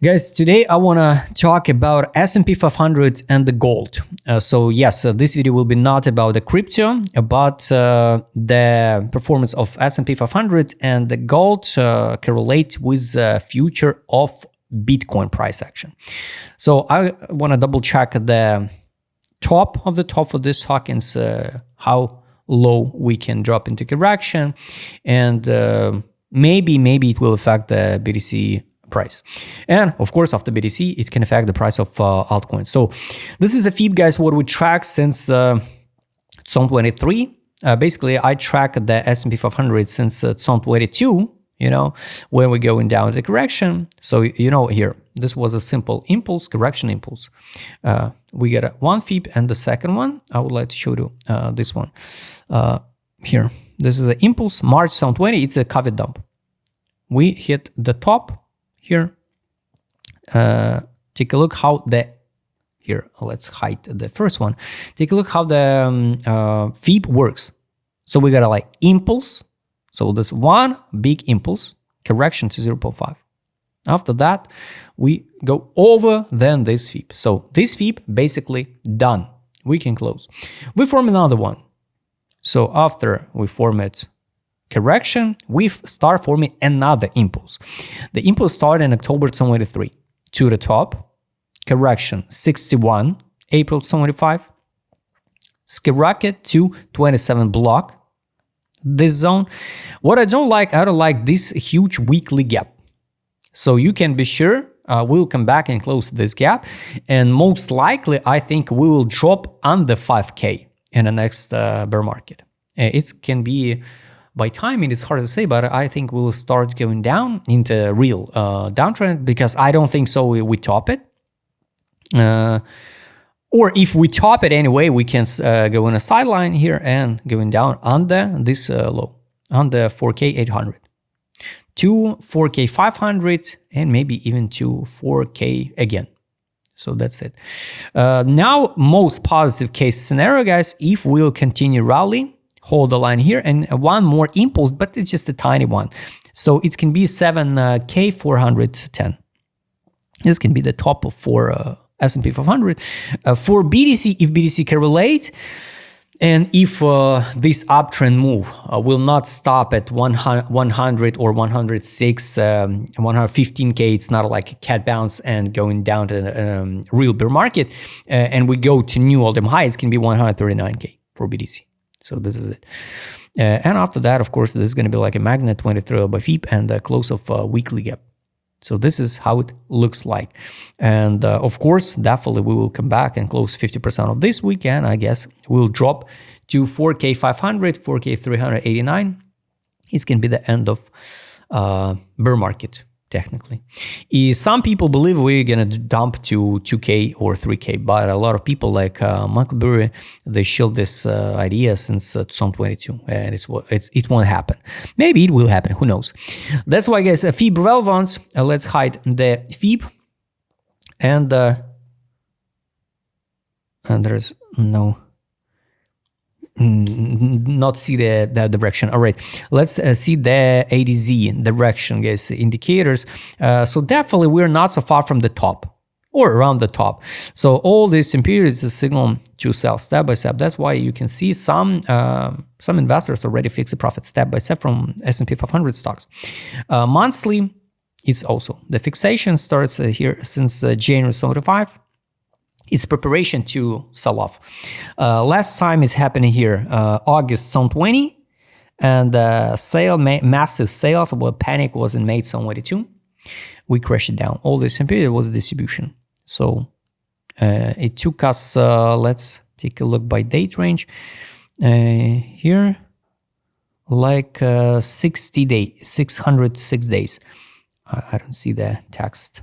Guys, today I want to talk about S&P 500 and the gold. This video will be not about the crypto, but the performance of S&P 500 and the gold correlate with the future of Bitcoin price action. So I want to double check the top of this tokens, how low we can drop into correction, and maybe it will affect the BTC price. And of course, after BTC, it can affect the price of altcoins. So this is a feed, guys, what we track since 2023. Basically, I track the S&P 500 since 2022, when we're going down the correction. So, here, this was a simple impulse, correction impulse. We get one FIB, and the second one, I would like to show you this one. Here, this is an impulse, March 2020, it's a COVID dump. We hit the top here. Take a look how let's hide the first one. Take a look how the FIB works. So we got a impulse. So this one big impulse, correction to 0.5. After that, we go over then this FIB. So this FIB basically done. We can close. We form another one. So after we form it, correction, we start forming another impulse. The impulse started in October 2023 to the top, correction 61, April 2025, skyrocket to 27 block, this zone. What I don't like this huge weekly gap. So you can be sure we'll come back and close this gap, and most likely I think we will drop under 5K in the next bear market. It can be by timing, it's hard to say, but I think we will start going down into real downtrend, because I don't think so we top it. Or if we top it anyway, we can go on a sideline here and going down under this low, under 4K 800 to 4K 500, and maybe even to 4K again. So that's it. Now, most positive case scenario, guys, if we'll continue rally, hold the line here, and one more impulse, but it's just a tiny one. So it can be 7K 410. This can be the top of for S&P 500. For BTC, if BTC can relate, and if this uptrend move will not stop at 100 or 106, 115K, it's not like a cat bounce and going down to the real bear market, and we go to new all-time highs, it can be 139K for BTC. So this is it. And after that, of course, this is going to be like a magnet 23 by FIB and a close of weekly gap. So this is how it looks like. And of course, definitely we will come back and close 50% of this weekend. I guess we'll drop to 4K 500, 4K 389. It's going to be the end of bear market, technically. Some people believe we're going to dump to 2K or 3K, but a lot of people like Michael Burry, they shield this idea since 2022, and it won't happen. Maybe it will happen, who knows. That's why, guys, FIB relevance, let's hide the FIB, and there's no... not see the direction. All right, let's see the ADZ direction, guys, indicators. So definitely we're not so far from the top or around the top. So all this period is a signal to sell step by step. That's why you can see some investors already fix a profit step by step from S&P 500 stocks. Monthly, it's also the fixation starts here since January 75. It's preparation to sell off. Last time it's happening here, August 2020, and massive sales. Well, panic was in May 2022. We crashed it down. All this period was distribution. So it took us. Let's take a look by date range. Here, like 60 days, 606 days. I don't see the text.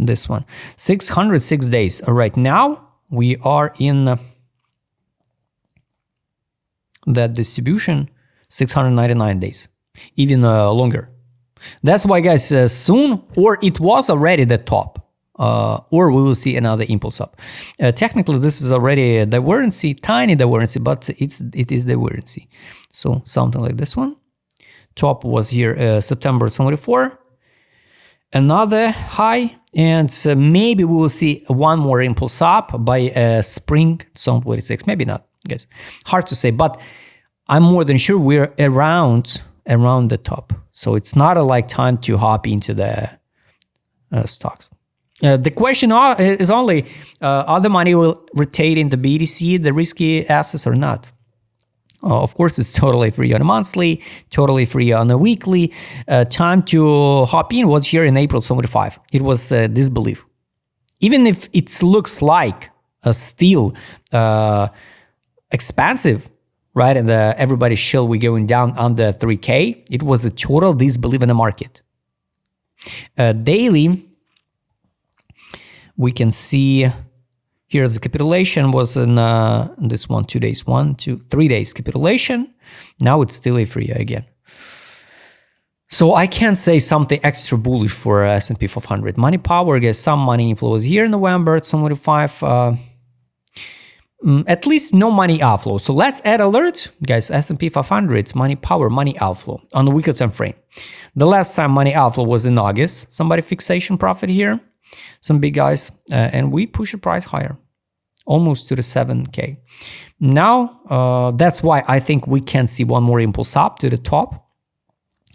This one, 606 days. All right, now we are in that distribution, 699 days, even longer. That's why, guys, soon, or it was already the top, or we will see another impulse up. Technically, this is already a divergence, tiny divergence, but it is divergence. So something like this one. Top was here September 24. another high, and maybe we will see one more impulse up by spring 2026. Maybe not, guys. Hard to say, but I'm more than sure we're around the top. So it's not a like time to hop into the stocks. The question is only, are the money will rotate into BTC, the risky assets, or not? Of course, it's totally free on a monthly, totally free on a weekly. Time to hop in was here in April 25. It was disbelief. Even if it looks like still expensive, right? And everybody's chill, we going down under 3K. It was a total disbelief in the market. Daily, we can see here's the capitulation was in this one, 2 days, 1, 2, 3 days capitulation. Now it's still a free again. So I can't say something extra bullish for S&P 500. Money power, guys, some money inflows here in November, 25. At least no money outflow. So let's add alert, guys. S&P 500, money power, money outflow on the weekly time frame. The last time money outflow was in August. Somebody fixation profit here. Some big guys, and we push the price higher, almost to the 7K. Now, that's why I think we can see one more impulse up to the top.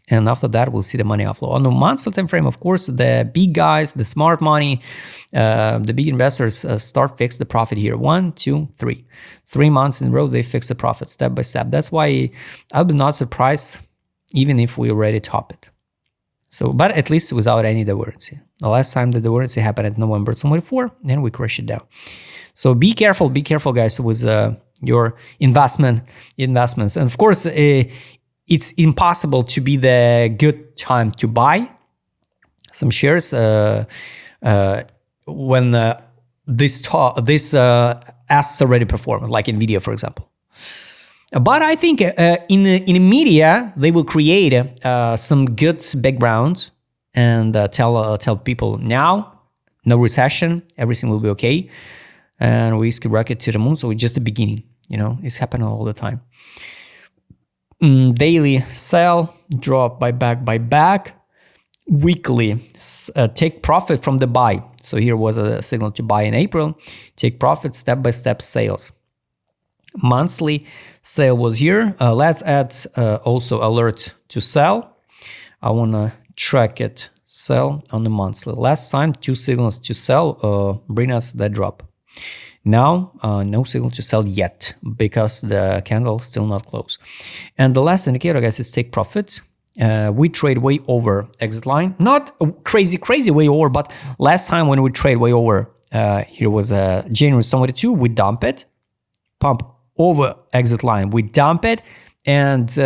And after that, we'll see the money outflow. On the monthly time frame, of course, the big guys, the smart money, the big investors start fix the profit here. 1, 2, 3. 3 months in a row, they fix the profit step by step. That's why I'll be not surprised even if we already top it. So, but at least without any divergence. The last time the divergence happened at November 24, and we crash it down. So be careful, guys, with your investments. And of course, it's impossible to be the good time to buy some shares when this assets already perform, like Nvidia, for example. But I think in the media, they will create some good background and tell people now, no recession, everything will be okay. And we skyrocket to the moon. So it's just the beginning, it's happening all the time. Daily sell, drop by back. Weekly, take profit from the buy. So here was a signal to buy in April. Take profit, step-by-step sales. Monthly sale was here. Let's add also alert to sell. I want to track it, sell on the monthly. Last time, 2 signals to sell bring us that drop. Now, no signal to sell yet because the candle still not close. And the last indicator, guys, is take profit. We trade way over exit line. Not crazy way over, but last time when we trade way over, here was January 22, we dump it, pump over exit line, we dump it, and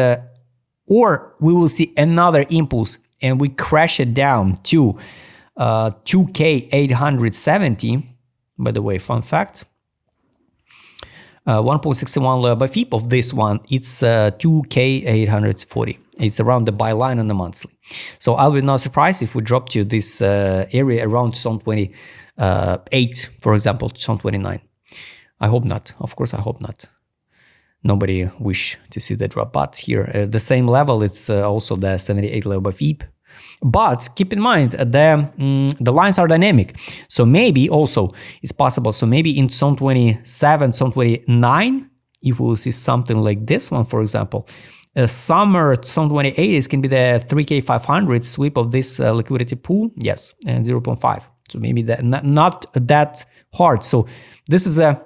or we will see another impulse and we crash it down to 2K870. By the way, fun fact, 1.61 by FIP of this one, it's 2K840. It's around the buy line on the monthly. So I'll be not surprised if we drop to this area around 28, for example, 29. I hope not. Of course, I hope not. Nobody wish to see the drop, but here at the same level, it's also the 78 level by FIP. But keep in mind, the lines are dynamic. So maybe also it's possible. So maybe in zone 27, zone 29, if we will see something like this one, for example, summer zone 28 is can be the 3K500 sweep of this liquidity pool. Yes, and 0.5. So maybe that not that hard. So this is a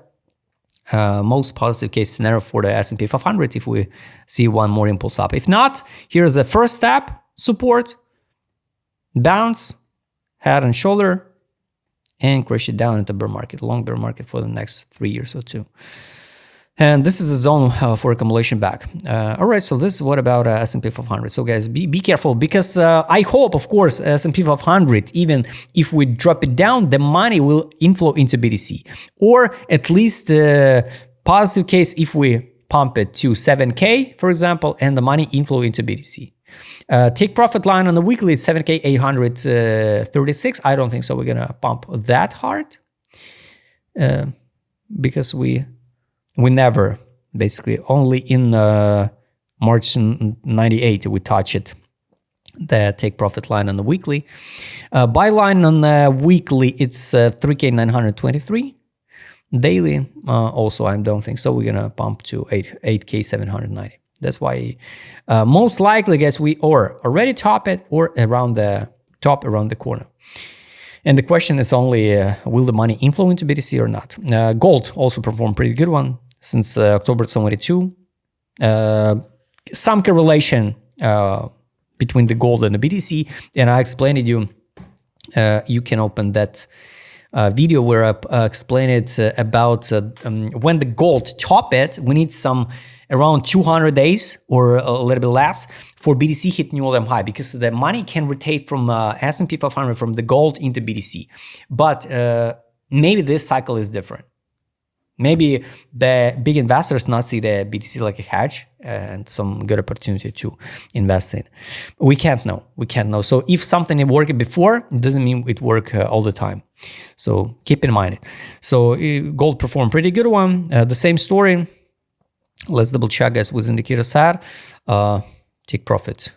most positive case scenario for the S&P 500 if we see one more impulse up. If not, here's the first step, support, bounce, head and shoulder, and crash it down into bear market, long bear market for the next 3 years or 2. And this is a zone for accumulation back. All right, so this is what about S&P 500. So guys, be careful because I hope, of course, S&P 500, even if we drop it down, the money will inflow into BTC. Or at least positive case if we pump it to 7K, for example, and the money inflow into BTC. Take profit line on the weekly, 7K836. I don't think so. We're going to pump that hard because we never, basically, only in March 98 we touch it the take profit line on the weekly. Buy line on the weekly, it's 3K923. Daily, also I don't think so. We're gonna pump to 8K790. That's why most likely, guys, we or already top it or around the top, around the corner. And the question is only, will the money inflow into BTC or not? Gold also performed pretty good one since October 22. Some correlation between the gold and the BTC, and I explained it you. You can open that video where I explain it about when the gold top it, we need some around 200 days or a little bit less for BTC hit new all-time high, because the money can rotate from S&P 500 from the gold into BTC. But maybe this cycle is different. Maybe the big investors not see the BTC like a hedge and some good opportunity to invest in. We can't know. We can't know. So if something worked before, it doesn't mean it work all the time. So keep in mind it. So gold performed pretty good one. The same story. Let's double check, guys, with indicator set. Take profit.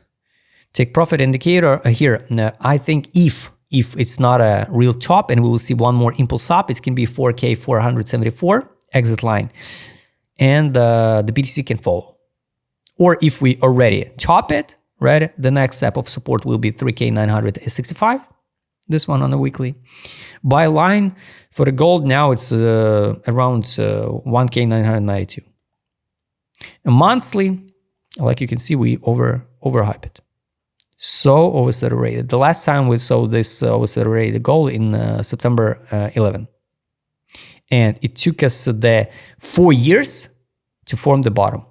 Take profit indicator here. I think if it's not a real top and we will see one more impulse up, it can be 4K474 exit line, and the BTC can follow. Or if we already top it, right, the next step of support will be 3K965, this one on the weekly. Buy line for the gold now it's around 1K992. A monthly, like you can see, we overhype it. So oversaturated. The last time we saw this oversaturated gold in September 11. And it took us the 4 years to form the bottom.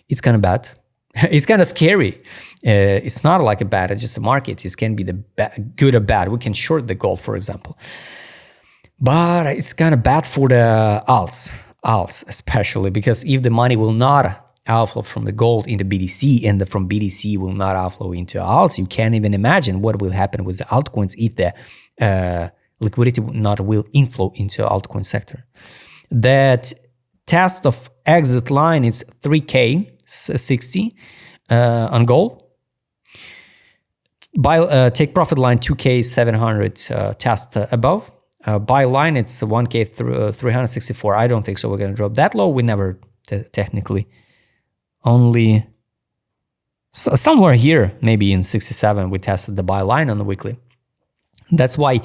It's kind of bad. It's kind of scary. It's not like a bad, it's just a market. It can be the good or bad. We can short the gold, for example. But it's kind of bad for the alts especially, because if the money will not outflow from the gold into BTC and from BTC will not outflow into alts, you can't even imagine what will happen with the altcoins if the liquidity will inflow into altcoin sector. That test of exit line is 3K60 on gold. Buy take profit line 2K700 test above. Buy line it's 1K364. I don't think so. We're gonna drop that low. We never technically. Only somewhere here, maybe in 67, we tested the buy line on the weekly. That's why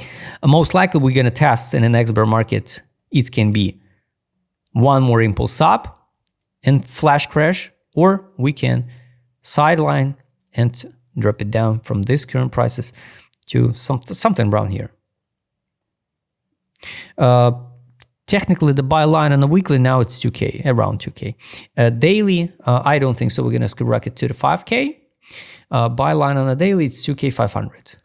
most likely we're going to test in the next bear market. It can be one more impulse up and flash crash, or we can sideline and drop it down from this current prices to something around here. Technically, the buy line on the weekly now it's 2K, around 2K. Daily, I don't think so. We're gonna skyrocket to the 5K. Buy line on the daily it's 2K500.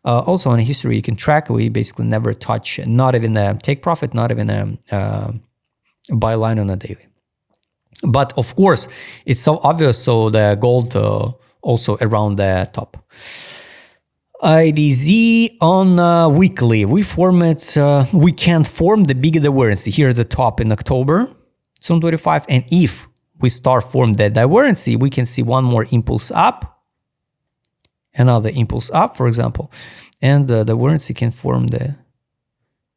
Also on history, you can track. We basically never touch, not even a take profit, not even a buy line on the daily. But of course, it's so obvious. So the gold also around the top. IDZ on weekly, we can't form the bigger divergence. Here's the top in October 2025, and if we start form the divergence, we can see one more impulse up, another impulse up, for example, and the divergence can form the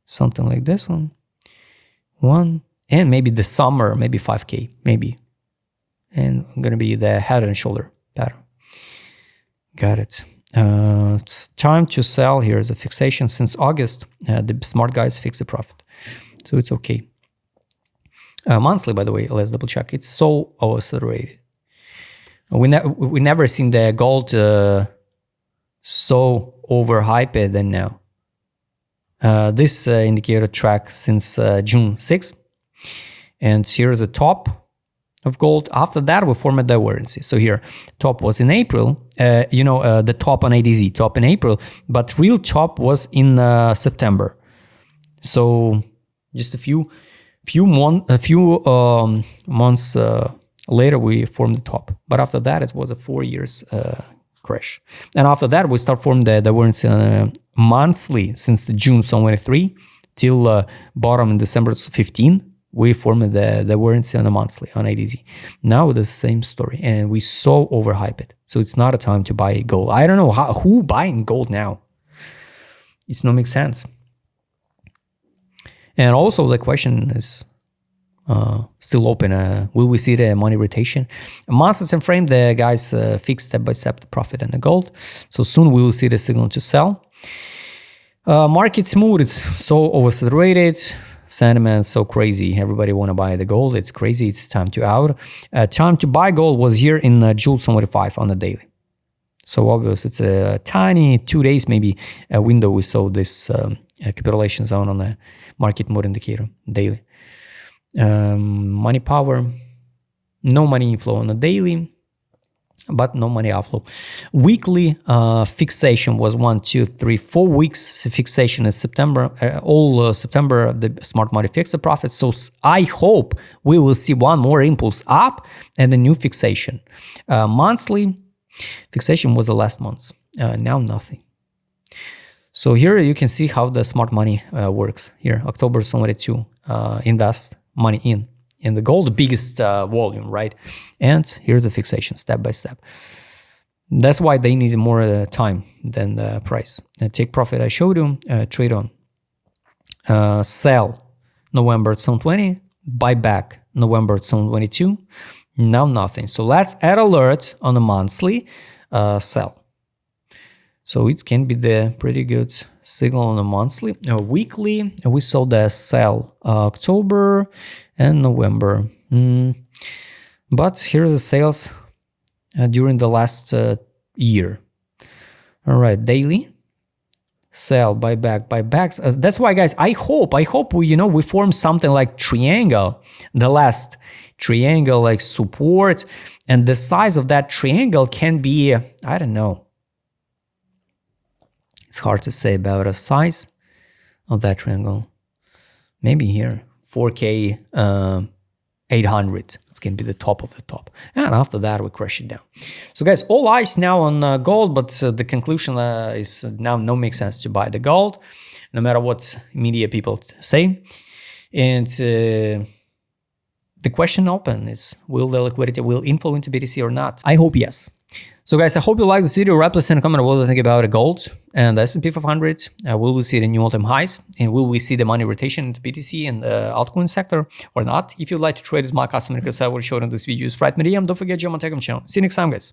something like this one, and maybe the summer, maybe 5K, maybe, and gonna be the head and shoulder pattern. Got it. It's time to sell. Here is a fixation since August. The smart guys fix the profit, so it's okay. Monthly, by the way, let's double check. It's so oversaturated. We never seen the gold so overhyped than now. This indicator track since June 6th, and here's the top of gold. After that, we form a divergence. So here, top was in April. The top on ADZ, top in April, but real top was in September. So just a few months later, we formed the top. But after that, it was a 4 years crash. And after that, we start forming the divergence monthly since June 23 till bottom in December 15. we formed the warrants on a monthly on ADZ. Now the same story, and we so overhype it. So it's not a time to buy gold. I don't know who buying gold now. It's not make sense. And also the question is still open. Will we see the money rotation? Months and frame, the guys fix step by step the profit and the gold. So soon we will see the signal to sell. Market's mood, it's so oversaturated. Sentiment so crazy. Everybody want to buy the gold. It's crazy. It's time to out. Time to buy gold was here in June 25 on the daily. So obvious, it's a tiny 2 days maybe a window we saw this capitulation zone on the market mode indicator daily. Money power, no money inflow on the daily, but no money outflow. Weekly fixation was 1, 2, 3, 4 weeks fixation in September. All September the smart money fixed the profit. So I hope we will see one more impulse up and a new fixation. Monthly fixation was the last month. Now nothing. So here you can see how the smart money works. Here October 22 invest money in the gold, the biggest volume, right? And here's the fixation step by step. That's why they need more time than the price. Take profit I showed you, trade on. Sell November 2020, buy back November 2022. Now nothing. So let's add alert on the monthly, sell. So it can be the pretty good signal on the monthly. Weekly, we saw the sell October and November. But here's the sales during the last year. All right, daily, sell, buyback, buybacks. That's why, guys, I hope we form something like triangle, the last triangle like support, and the size of that triangle can be, I don't know. It's hard to say about a size of that triangle. Maybe here, 4K 800. It's going to be the top of the top. And after that, we crash it down. So guys, all eyes now on gold, but the conclusion is now no makes sense to buy the gold, no matter what media people say. And the question open is, will the liquidity will inflow into BTC or not? I hope yes. So guys, I hope you like this video. Write us in a comment what you think about gold and the SP 500. Will we see the new all-time highs? And will we see the money rotation into BTC and the altcoin sector or not? If you'd like to trade with my customer, because I will show in this video, is right medium. Don't forget, join my Telegram channel. See you next time, guys.